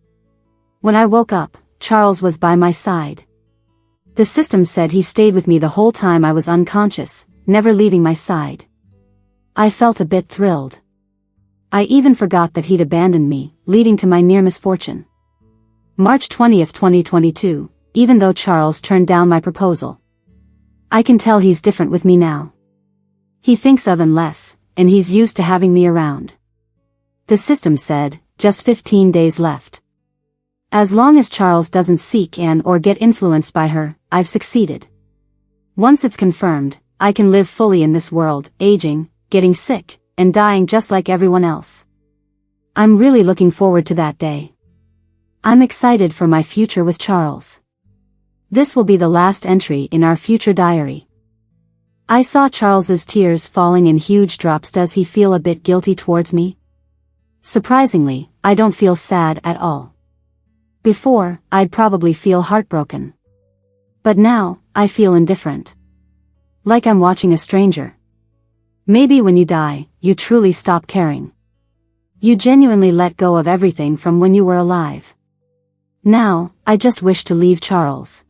Speaker 1: When I woke up, Charles was by my side. The system said he stayed with me the whole time I was unconscious, never leaving my side. I felt a bit thrilled. I even forgot that he'd abandoned me, leading to my near misfortune. March 20th, 2022, even though Charles turned down my proposal. I can tell he's different with me now. He thinks of and less, and he's used to having me around. The system said, just 15 days left. As long as Charles doesn't seek and or get influenced by her, I've succeeded. Once it's confirmed, I can live fully in this world, aging, getting sick, and dying just like everyone else. I'm really looking forward to that day. I'm excited for my future with Charles. This will be the last entry in our future diary. I saw Charles's tears falling in huge drops. Does he feel a bit guilty towards me? Surprisingly, I don't feel sad at all. Before, I'd probably feel heartbroken. But now, I feel indifferent. Like I'm watching a stranger. Maybe when you die, you truly stop caring. You genuinely let go of everything from when you were alive. Now, I just wish to leave Charles.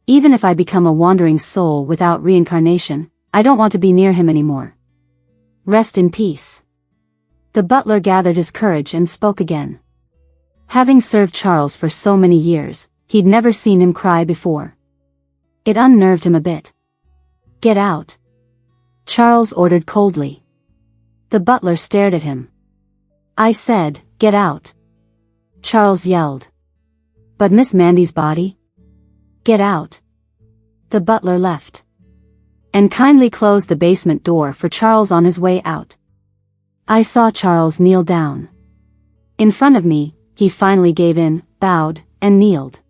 Speaker 1: Even if I become a wandering soul without reincarnation, I don't want to be near him anymore. Rest in peace. The butler gathered his courage and spoke again. Having served Charles for so many years, he'd never seen him cry before. It unnerved him a bit. Get out. Charles ordered coldly. The butler stared at him. I said, get out. Charles yelled. But Miss Mandy's body? Get out. The butler left. And kindly closed the basement door for Charles on his way out. I saw Charles kneel down. In front of me, he finally gave in, bowed, and kneeled.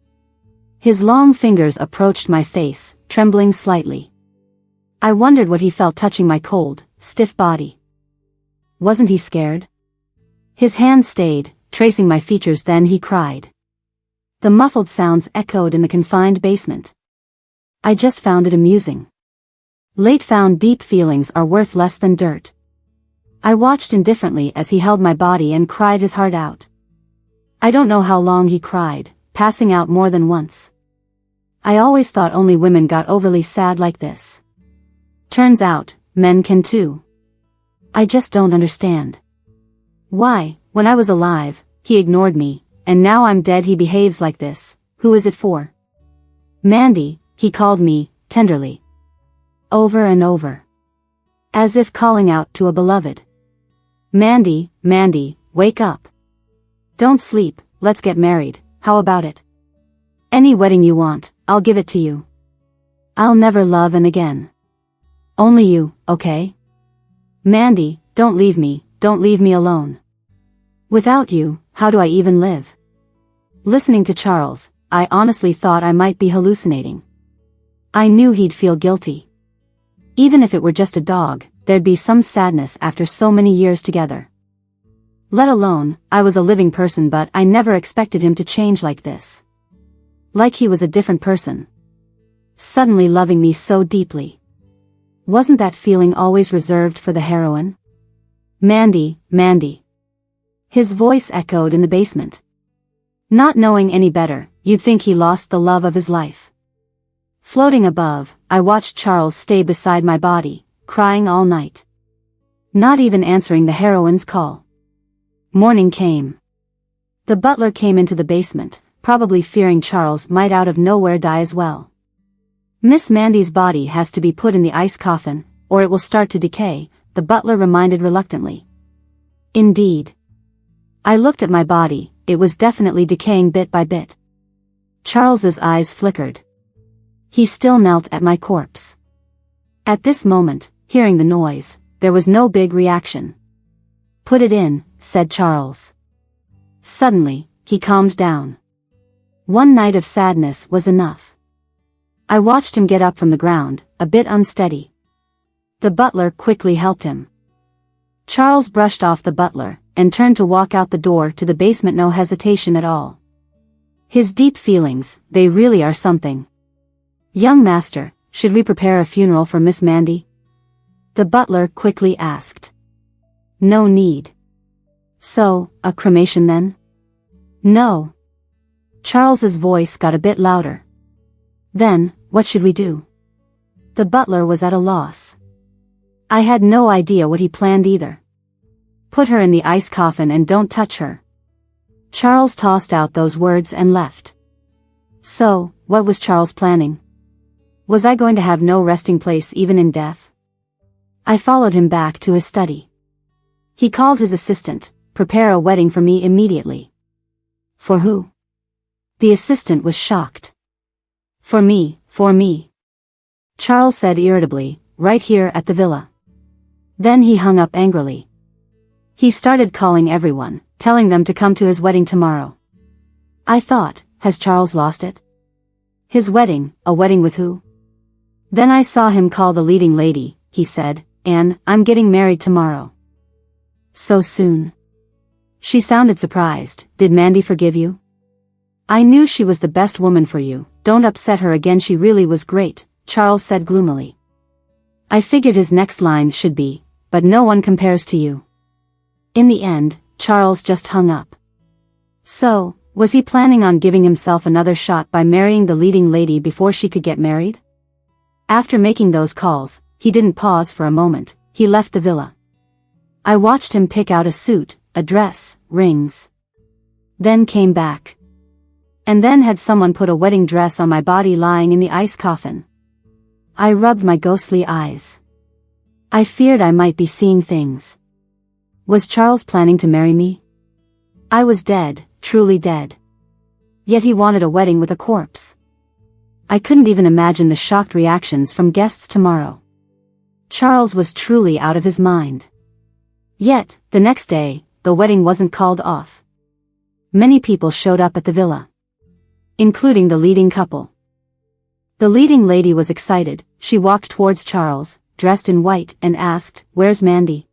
Speaker 1: His long fingers approached my face, trembling slightly. I wondered what he felt touching my cold, stiff body. Wasn't he scared? His hand stayed, tracing my features. Then he cried. The muffled sounds echoed in the confined basement. I just found it amusing. Late found deep feelings are worth less than dirt. I watched indifferently as he held my body and cried his heart out. I don't know how long he cried, passing out more than once. I always thought only women got overly sad like this. Turns out, men can too. I just don't understand. Why, when I was alive, he ignored me, and now I'm dead he behaves like this. Who is it for? Mandy, he called me, tenderly. Over and over. As if calling out to a beloved. Mandy, Mandy, wake up. Don't sleep, let's get married, how about it? Any wedding you want, I'll give it to you. I'll never love again. Only you, okay? Mandy, don't leave me alone. Without you, how do I even live? Listening to Charles, I honestly thought I might be hallucinating. I knew he'd feel guilty. Even if it were just a dog, there'd be some sadness after so many years together. Let alone, I was a living person, but I never expected him to change like this. Like he was a different person. Suddenly loving me so deeply. Wasn't that feeling always reserved for the heroine? Mandy, Mandy. His voice echoed in the basement. Not knowing any better, you'd think he lost the love of his life. Floating above, I watched Charles stay beside my body, crying all night. Not even answering the heroine's call. Morning came. The butler came into the basement, probably fearing Charles might out of nowhere die as well. Miss Mandy's body has to be put in the ice coffin, or it will start to decay, the butler reminded reluctantly. Indeed. I looked at my body, it was definitely decaying bit by bit. Charles's eyes flickered. He still knelt at my corpse. At this moment, hearing the noise, there was no big reaction. Put it in, said Charles. Suddenly, he calmed down. One night of sadness was enough. I watched him get up from the ground, a bit unsteady. The butler quickly helped him. Charles brushed off the butler, and turned to walk out the door to the basement, no hesitation at all. His deep feelings, they really are something. Young master, should we prepare a funeral for Miss Mandy? The butler quickly asked. No need. So, a cremation then? No. Charles's voice got a bit louder. Then, what should we do? The butler was at a loss. I had no idea what he planned either. Put her in the ice coffin and don't touch her. Charles tossed out those words and left. So, what was Charles planning? Was I going to have no resting place even in death? I followed him back to his study. He called his assistant, "Prepare a wedding for me immediately." For who? The assistant was shocked. For me. Charles said irritably, "Right here at the villa." Then he hung up angrily. He started calling everyone, telling them to come to his wedding tomorrow. I thought, has Charles lost it? His wedding, a wedding with who? Then I saw him call the leading lady. He said, "Anne, I'm getting married tomorrow." So soon? She sounded surprised. "Did Mandy forgive you?" "I knew she was the best woman for you. Don't upset her again, she really was great," Charles said gloomily. I figured his next line should be, "But no one compares to you." In the end, Charles just hung up. So, was he planning on giving himself another shot by marrying the leading lady before she could get married? After making those calls, he didn't pause for a moment. He left the villa. I watched him pick out a suit, a dress, rings. Then came back. And then had someone put a wedding dress on my body lying in the ice coffin. I rubbed my ghostly eyes. I feared I might be seeing things. Was Charles planning to marry me? I was dead, truly dead. Yet he wanted a wedding with a corpse. I couldn't even imagine the shocked reactions from guests tomorrow. Charles was truly out of his mind. Yet, the next day, the wedding wasn't called off. Many people showed up at the villa, including the leading couple. The leading lady was excited. She walked towards Charles, dressed in white, and asked, "Where's Mandy?"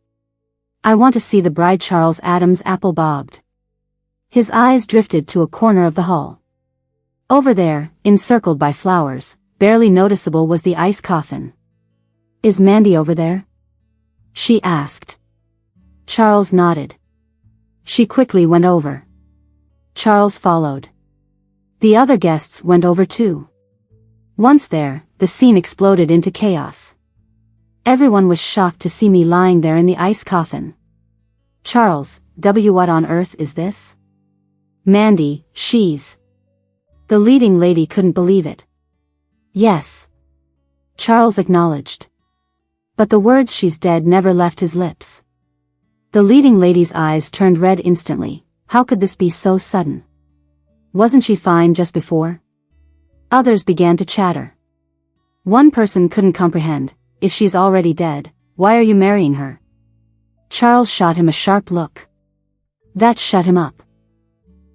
Speaker 1: "I want to see the bride." Charles Adams' apple bobbed. His eyes drifted to a corner of the hall. Over there, encircled by flowers, barely noticeable, was the ice coffin. "Is Mandy over there?" she asked. Charles nodded. She quickly went over. Charles followed. The other guests went over too. Once there, the scene exploded into chaos. Everyone was shocked to see me lying there in the ice coffin. "Charles, what on earth is this?" "Mandy, she's..." The leading lady couldn't believe it. "Yes." Charles acknowledged. But the words "she's dead" never left his lips. The leading lady's eyes turned red instantly. How could this be so sudden? Wasn't she fine just before? Others began to chatter. One person couldn't comprehend. "If she's already dead, why are you marrying her?" Charles shot him a sharp look. That shut him up.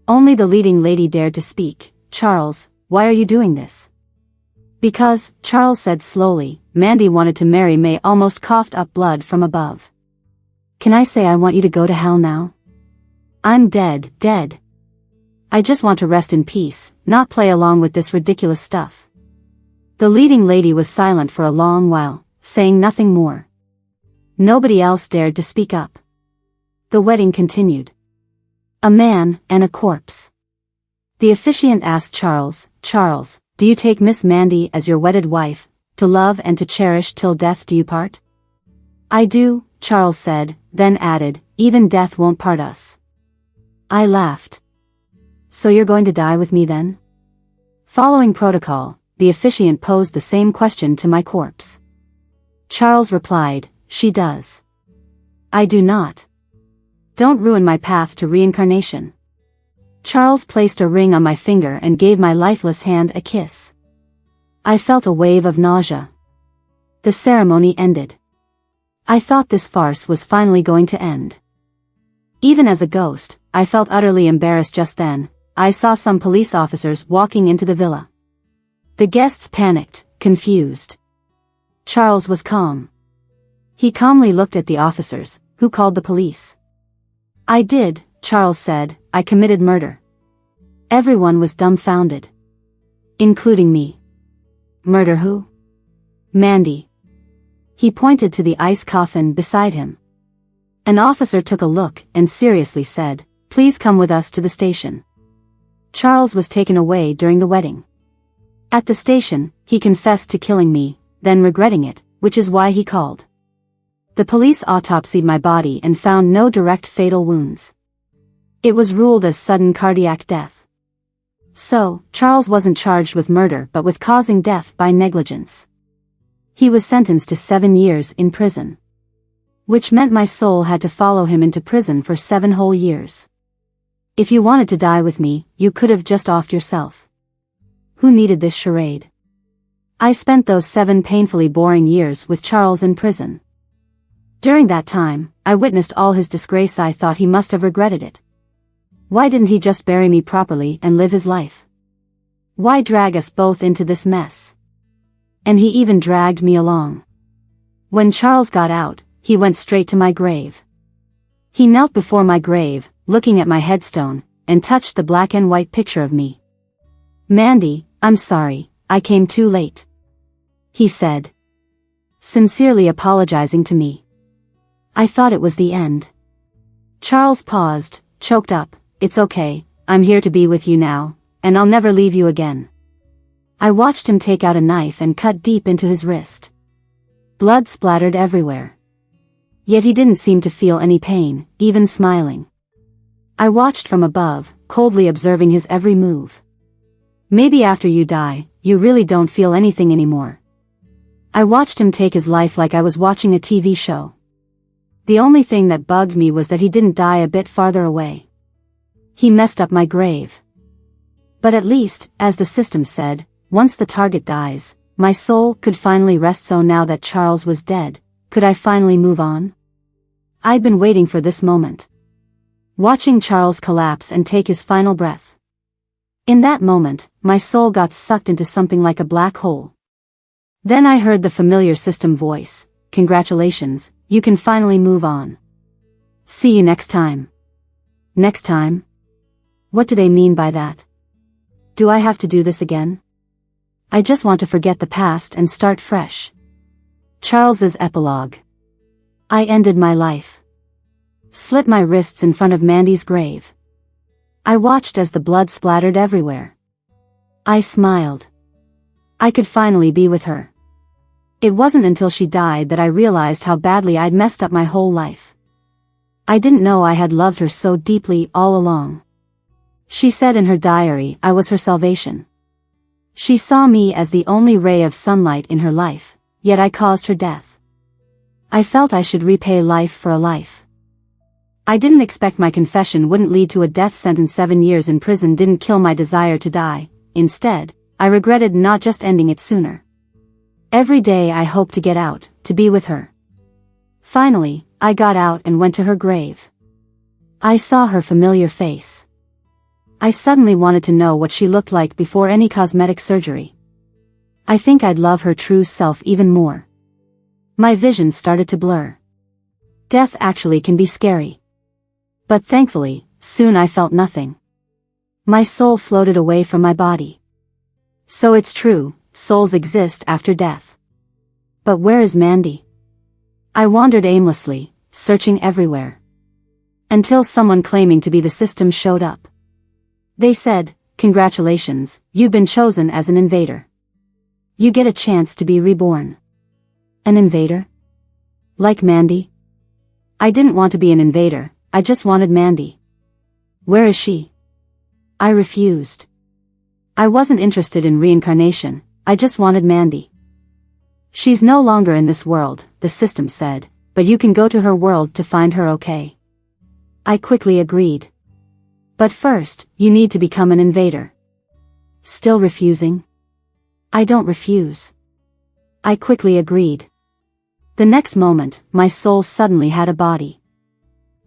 Speaker 1: Only the leading lady dared to speak. "Charles, why are you doing this?" "Because," Charles said slowly, "Mandy wanted to marry May." Almost coughed up blood from above. "Can I say I want you to go to hell now? I'm dead, dead. I just want to rest in peace, not play along with this ridiculous stuff." The leading lady was silent for a long while, saying nothing more. Nobody else dared to speak up. The wedding continued. A man and a corpse. The officiant asked Charles, "Charles, do you take Miss Mandy as your wedded wife, to love and to cherish till death do you part?" "I do," Charles said, then added, "Even death won't part us." I laughed. "So you're going to die with me then?" Following protocol, the officiant posed the same question to my corpse. Charles replied, "She does. I do not. Don't ruin my path to reincarnation." Charles placed a ring on my finger and gave my lifeless hand a kiss. I felt a wave of nausea. The ceremony ended. I thought this farce was finally going to end. Even as a ghost, I felt utterly embarrassed. Just then, I saw some police officers walking into the villa. The guests panicked, confused. Charles was calm. He calmly looked at the officers, who called the police. "I did," Charles said, "I committed murder." Everyone was dumbfounded. Including me. "Murder who?" "Mandy." He pointed to the ice coffin beside him. An officer took a look and seriously said, "Please come with us to the station." Charles was taken away during the wedding. At the station, he confessed to killing me, then regretting it, which is why he called. The police autopsied my body and found no direct fatal wounds. It was ruled as sudden cardiac death. So, Charles wasn't charged with murder but with causing death by negligence. He was sentenced to 7 years in prison. Which meant my soul had to follow him into prison for 7 whole years. If you wanted to die with me, you could have just offed yourself. Who needed this charade? I spent those 7 painfully boring years with Charles in prison. During that time, I witnessed all his disgrace. I thought he must have regretted it. Why didn't he just bury me properly and live his life? Why drag us both into this mess? And he even dragged me along. When Charles got out, he went straight to my grave. He knelt before my grave, looking at my headstone, and touched the black and white picture of me. "Mandy, I'm sorry, I came too late," he said, sincerely apologizing to me. I thought it was the end. Charles paused, choked up. "It's okay, I'm here to be with you now, and I'll never leave you again." I watched him take out a knife and cut deep into his wrist. Blood splattered everywhere. Yet he didn't seem to feel any pain, even smiling. I watched from above, coldly observing his every move. Maybe after you die, you really don't feel anything anymore. I watched him take his life like I was watching a TV show. The only thing that bugged me was that he didn't die a bit farther away. He messed up my grave. But at least, as the system said, once the target dies, my soul could finally rest. So now that Charles was dead, could I finally move on? I'd been waiting for this moment. Watching Charles collapse and take his final breath. In that moment, my soul got sucked into something like a black hole. Then I heard the familiar system voice, "Congratulations, you can finally move on. See you next time." Next time? What do they mean by that? Do I have to do this again? I just want to forget the past and start fresh. Charles's epilogue. I ended my life. Slit my wrists in front of Mandy's grave. I watched as the blood splattered everywhere. I smiled. I could finally be with her. It wasn't until she died that I realized how badly I'd messed up my whole life. I didn't know I had loved her so deeply all along. She said in her diary I was her salvation. She saw me as the only ray of sunlight in her life, yet I caused her death. I felt I should repay life for a life. I didn't expect my confession wouldn't lead to a death sentence. 7 years in prison didn't kill my desire to die. Instead, I regretted not just ending it sooner. Every day I hoped to get out, to be with her. Finally, I got out and went to her grave. I saw her familiar face. I suddenly wanted to know what she looked like before any cosmetic surgery. I think I'd love her true self even more. My vision started to blur. Death actually can be scary. But thankfully, soon I felt nothing. My soul floated away from my body. So it's true, souls exist after death. But where is Mandy? I wandered aimlessly, searching everywhere. Until someone claiming to be the system showed up. They said, "Congratulations, you've been chosen as an invader. You get a chance to be reborn." An invader? Like Mandy? I didn't want to be an invader, I just wanted Mandy. Where is she? I refused. I wasn't interested in reincarnation, I just wanted Mandy. She's no longer in this world, the system said, but you can go to her world to find her, okay? I quickly agreed. But first, you need to become an invader. Still refusing? I don't refuse. I quickly agreed. The next moment, my soul suddenly had a body.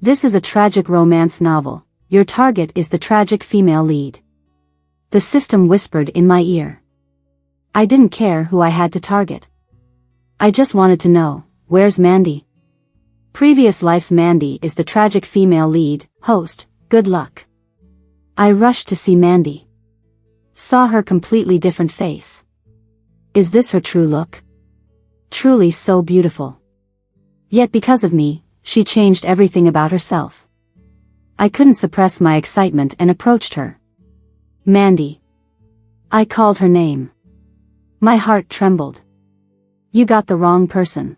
Speaker 1: This is a tragic romance novel. Your target is the tragic female lead. The system whispered in my ear. I didn't care who I had to target. I just wanted to know, where's Mandy? Previous life's Mandy is the tragic female lead, host, good luck. I rushed to see Mandy. Saw her completely different face. Is this her true look? Truly so beautiful. Yet because of me, she changed everything about herself. I couldn't suppress my excitement and approached her. Mandy. I called her name. My heart trembled. You got the wrong person.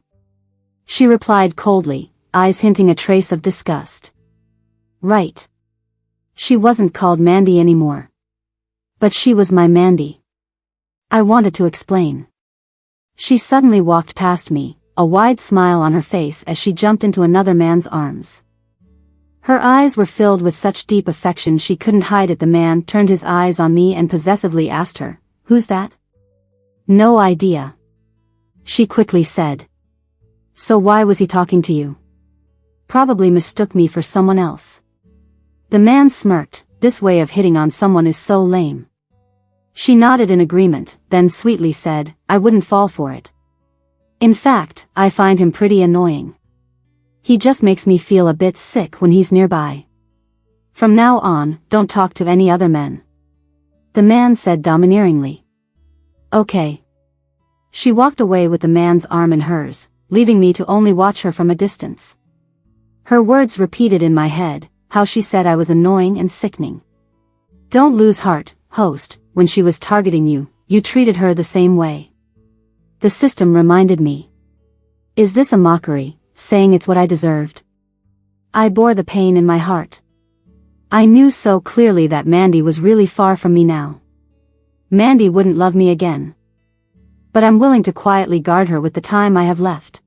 Speaker 1: She replied coldly, eyes hinting a trace of disgust. Right. She wasn't called Mandy anymore. But she was my Mandy. I wanted to explain. She suddenly walked past me, a wide smile on her face as she jumped into another man's arms. Her eyes were filled with such deep affection she couldn't hide it. The man turned his eyes on me and possessively asked her, "Who's that?" "No idea," she quickly said. "So why was he talking to you?" "Probably mistook me for someone else." The man smirked. This way of hitting on someone is so lame. She nodded in agreement, then sweetly said, "I wouldn't fall for it. In fact, I find him pretty annoying. He just makes me feel a bit sick when he's nearby. From now on, don't talk to any other men," the man said domineeringly. "Okay." She walked away with the man's arm in hers, leaving me to only watch her from a distance. Her words repeated in my head, how she said I was annoying and sickening. Don't lose heart, host, when she was targeting you, you treated her the same way. The system reminded me. Is this a mockery, saying it's what I deserved? I bore the pain in my heart. I knew so clearly that Mandy was really far from me now. Mandy wouldn't love me again. But I'm willing to quietly guard her with the time I have left.